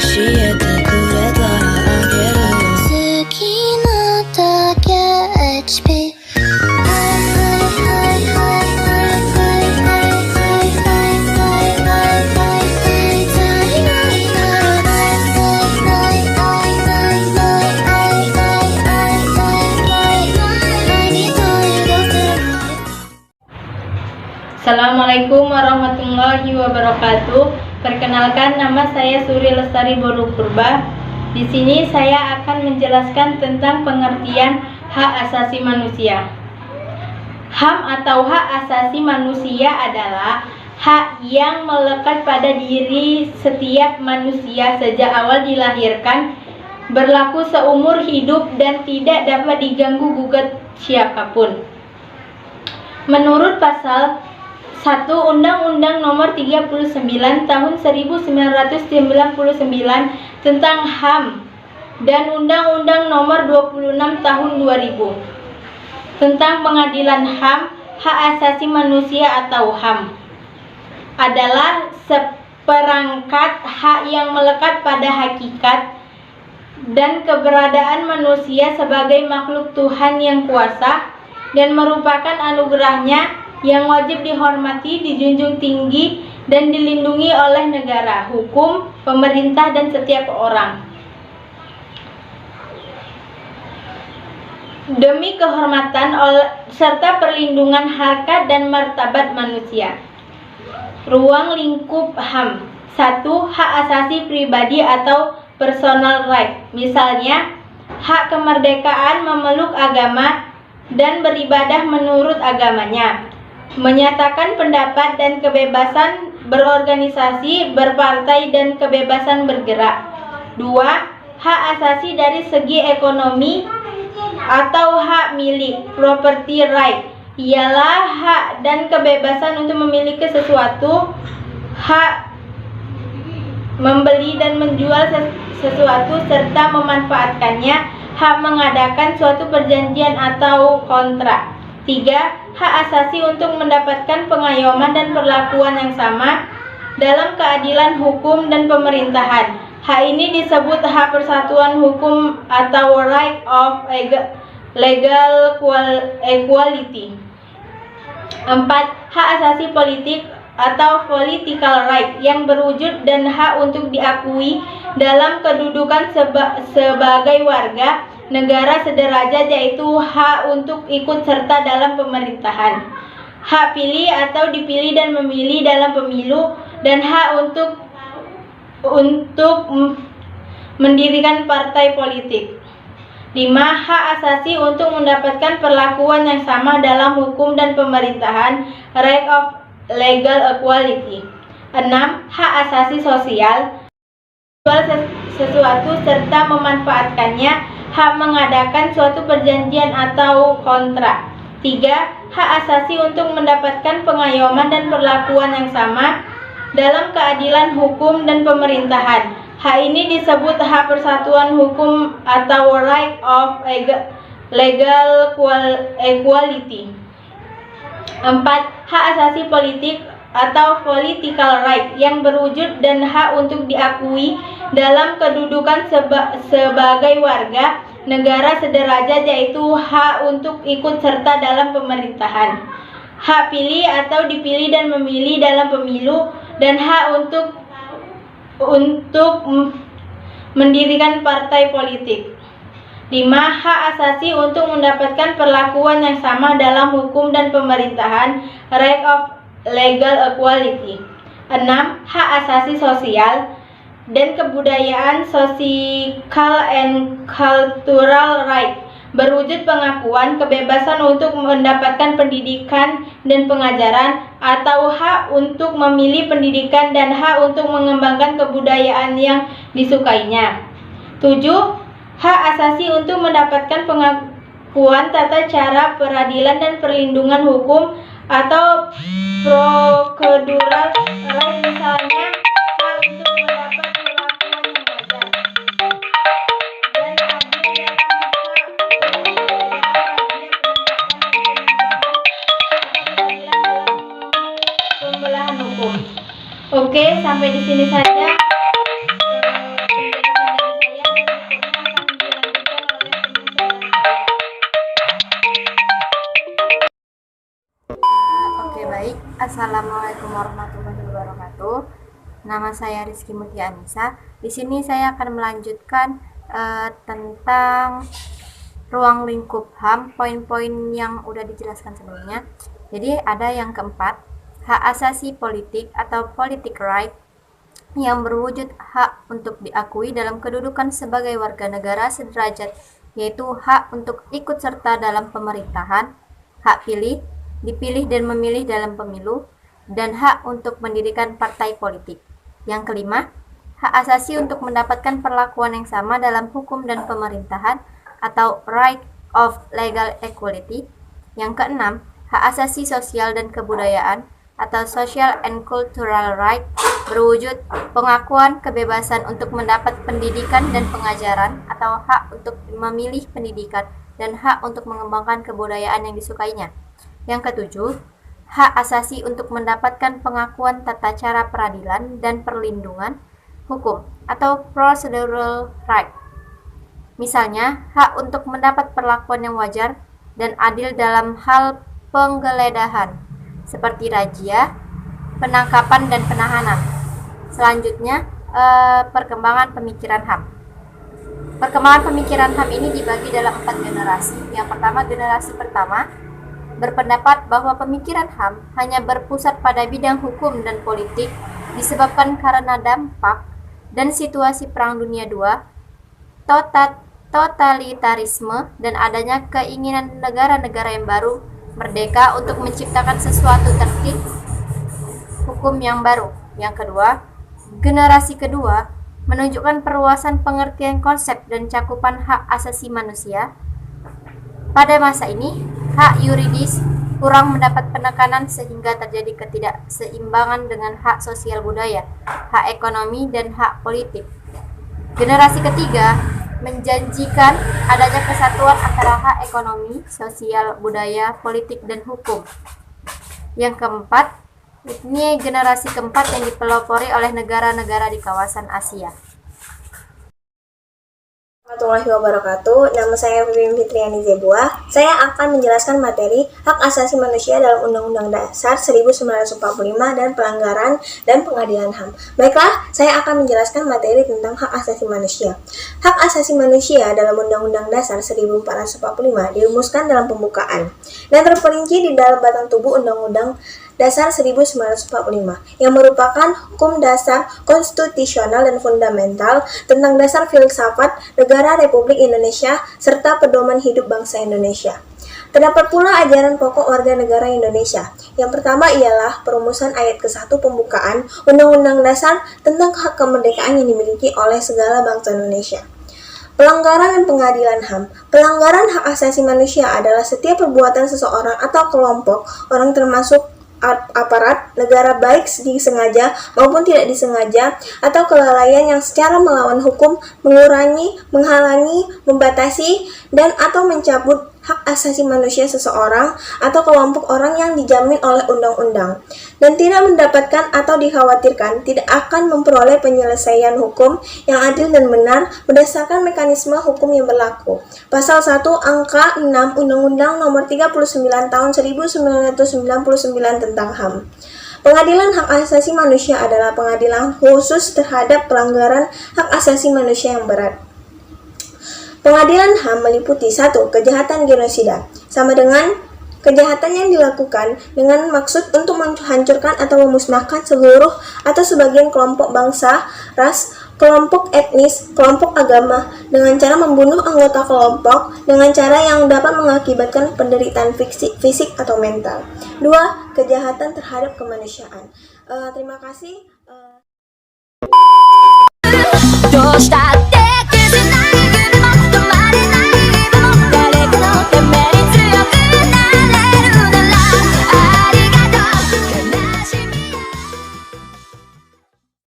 えてくれたらあげるよ好きなだけ HP Assalamualaikum warahmatullahi wabarakatuh. Perkenalkan, nama saya Suri Lestari Boru Purba. Di sini saya akan menjelaskan tentang pengertian hak asasi manusia. HAM atau hak asasi manusia adalah hak yang melekat pada diri setiap manusia sejak awal dilahirkan, berlaku seumur hidup dan tidak dapat diganggu-gugat siapapun. Menurut pasal 1 Undang-Undang Nomor 39 Tahun 1999 tentang HAM dan Undang-Undang Nomor 26 Tahun 2000 tentang Pengadilan HAM, hak asasi manusia atau HAM adalah seperangkat hak yang melekat pada hakikat dan keberadaan manusia sebagai makhluk Tuhan yang kuasa dan merupakan anugerahnya yang wajib dihormati, dijunjung tinggi, dan dilindungi oleh negara, hukum, pemerintah, dan setiap orang. Demi kehormatan serta perlindungan harkat dan martabat manusia. Ruang lingkup HAM. 1. Hak asasi pribadi atau personal right. Misalnya, hak kemerdekaan memeluk agama dan beribadah menurut agamanya, menyatakan pendapat dan kebebasan berorganisasi, berpartai, dan kebebasan bergerak. 2. Hak asasi dari segi ekonomi atau hak milik, property right, ialah hak dan kebebasan untuk memiliki sesuatu, hak membeli dan menjual sesuatu serta memanfaatkannya, hak mengadakan suatu perjanjian atau kontrak. 3. Hak asasi untuk mendapatkan pengayoman dan perlakuan yang sama dalam keadilan hukum dan pemerintahan. Hak ini disebut hak persatuan hukum atau right of legal equality. 4. Hak asasi politik atau political right yang berwujud dan hak untuk diakui dalam kedudukan sebagai warga negara sederajat, yaitu hak untuk ikut serta dalam pemerintahan, hak pilih atau dipilih dan memilih dalam pemilu, dan hak untuk mendirikan partai politik. 5. Hak asasi untuk mendapatkan perlakuan yang sama dalam hukum dan pemerintahan, right of legal equality. 6. Hak asasi sosial, sesuatu serta memanfaatkannya, hak mengadakan suatu perjanjian atau kontrak. 3. Hak asasi untuk mendapatkan pengayoman dan perlakuan yang sama dalam keadilan hukum dan pemerintahan. Hak ini disebut hak persatuan hukum atau right of legal equality. 4. Hak asasi politik atau political right yang berwujud dan hak untuk diakui dalam kedudukan sebagai warga negara sederajat, yaitu hak untuk ikut serta dalam pemerintahan, hak pilih atau dipilih dan memilih dalam pemilu, dan hak untuk mendirikan partai politik. 5. Hak asasi untuk mendapatkan perlakuan yang sama dalam hukum dan pemerintahan, right of legal equality. 6. Hak asasi sosial dan kebudayaan, social and cultural right, berwujud pengakuan kebebasan untuk mendapatkan pendidikan dan pengajaran, atau hak untuk memilih pendidikan dan hak untuk mengembangkan kebudayaan yang disukainya. 7. Hak asasi untuk mendapatkan pengakuan tata cara peradilan dan perlindungan hukum atau procedural right, misalnya hak untuk mendapat perlakuan yang wajar dan adil dalam pembelahan hukum. Oke, sampai di sini saja. Baik, Assalamualaikum warahmatullahi wabarakatuh. Nama saya Rizky Mutia Anissa. Di sini saya akan melanjutkan tentang ruang lingkup HAM, poin-poin yang udah dijelaskan sebelumnya. Jadi ada yang keempat, hak asasi politik atau politic right, yang berwujud hak untuk diakui dalam kedudukan sebagai warga negara sederajat, yaitu hak untuk ikut serta dalam pemerintahan, hak pilih, dipilih dan memilih dalam pemilu, dan hak untuk mendirikan partai politik. Yang kelima, hak asasi untuk mendapatkan perlakuan yang sama dalam hukum dan pemerintahan atau right of legal equality. Yang keenam, hak asasi sosial dan kebudayaan atau social and cultural right, berwujud pengakuan kebebasan untuk mendapat pendidikan dan pengajaran atau hak untuk memilih pendidikan dan hak untuk mengembangkan kebudayaan yang disukainya. Yang ketujuh, hak asasi untuk mendapatkan pengakuan tata cara peradilan dan perlindungan hukum atau procedural right. Misalnya, hak untuk mendapat perlakuan yang wajar dan adil dalam hal penggeledahan, seperti razia, penangkapan, dan penahanan. Selanjutnya, perkembangan pemikiran HAM. Perkembangan pemikiran HAM ini dibagi dalam 4 generasi. Yang pertama, generasi pertama berpendapat bahwa pemikiran HAM hanya berpusat pada bidang hukum dan politik disebabkan karena dampak dan situasi Perang Dunia II, totalitarisme, dan adanya keinginan negara-negara yang baru merdeka untuk menciptakan sesuatu tertib hukum yang baru. Yang kedua, generasi kedua menunjukkan perluasan pengertian konsep dan cakupan hak asasi manusia. Pada masa ini, hak yuridis kurang mendapat penekanan sehingga terjadi ketidakseimbangan dengan hak sosial budaya, hak ekonomi, dan hak politik. Generasi ketiga menjanjikan adanya kesatuan antara hak ekonomi, sosial, budaya, politik, dan hukum. Yang keempat, ini generasi keempat yang dipelopori oleh negara-negara di kawasan Asia. Warahmatullahi wabarakatuh. Nama saya Vivian Fitriani Zebua. Saya akan menjelaskan materi hak asasi manusia dalam Undang-Undang Dasar 1945 dan pelanggaran dan pengadilan HAM. Baiklah, saya akan menjelaskan materi tentang hak asasi manusia. Hak asasi manusia dalam Undang-Undang Dasar 1445 dirumuskan dalam pembukaan dan terperinci di dalam batang tubuh Undang-Undang Dasar 1945 yang merupakan hukum dasar konstitusional dan fundamental tentang dasar filsafat negara Republik Indonesia serta pedoman hidup bangsa Indonesia. Terdapat pula ajaran pokok warga negara Indonesia. Yang pertama ialah perumusan ayat ke-1 pembukaan Undang-Undang Dasar tentang hak kemerdekaan yang dimiliki oleh segala bangsa Indonesia. Pelanggaran dan pengadilan HAM. Pelanggaran hak asasi manusia adalah setiap perbuatan seseorang atau kelompok orang termasuk aparat negara baik disengaja maupun tidak disengaja atau kelalaian yang secara melawan hukum mengurangi, menghalangi, membatasi, dan atau mencabut hak asasi manusia seseorang atau kelompok orang yang dijamin oleh undang-undang dan tidak mendapatkan atau dikhawatirkan tidak akan memperoleh penyelesaian hukum yang adil dan benar berdasarkan mekanisme hukum yang berlaku. Pasal 1 angka 6 Undang-Undang Nomor 39 Tahun 1999 tentang HAM. Pengadilan hak asasi manusia adalah pengadilan khusus terhadap pelanggaran hak asasi manusia yang berat. Pengadilan HAM meliputi 1. Kejahatan genosida, sama dengan kejahatan yang dilakukan dengan maksud untuk menghancurkan atau memusnahkan seluruh atau sebagian kelompok bangsa, ras, kelompok etnis, kelompok agama, dengan cara membunuh anggota kelompok dengan cara yang dapat mengakibatkan penderitaan fisik atau mental. 2. Kejahatan terhadap kemanusiaan. Terima kasih.